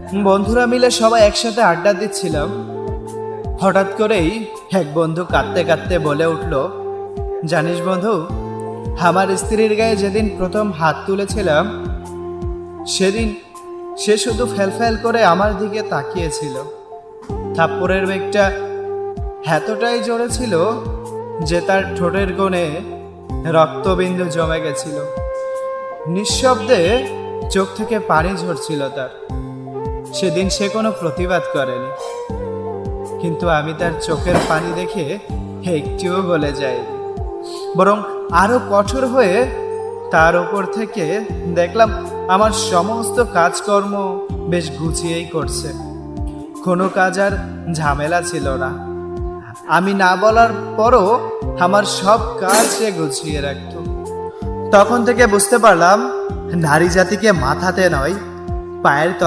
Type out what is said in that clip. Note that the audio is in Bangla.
বন্ধুরা মিলে সবাই একসাথে আড্ডা দিচ্ছিলাম। হঠাৎ করেই এক বন্ধু কাঁদতে কাঁদতে বলে উঠল, জানিস বন্ধু, আমার স্ত্রীর গায়ে যেদিন প্রথম হাত তুলেছিলাম সেদিন সে শুধু ফ্যাল করে আমার দিকে তাকিয়েছিল। থাপ্পড়ের বেগটা এতটাই জোরে ছিল যে তার ঠোঁটের কোণে রক্তবিন্দু জমে গেছিল। নিঃশব্দে চোখ থেকে পানি ঝরছিল তার। সেদিন সে কোনো প্রতিবাদ করেনি, কিন্তু আমি তার চোখের পানি দেখে একটুও গলে যাইনি, বরং আরো কঠোর হয়ে তার উপর থেকে দেখলাম আমার সমস্ত কাজকর্ম বেশ গুছিয়েই করছে। কোনো কাজ আর ঝামেলা ছিল না। আমি না বলার পরও আমার সব কাজ সে গুছিয়ে রাখত। তখন থেকে বুঝতে পারলাম, নারী জাতিকে মাথাতে নয়, পায়ের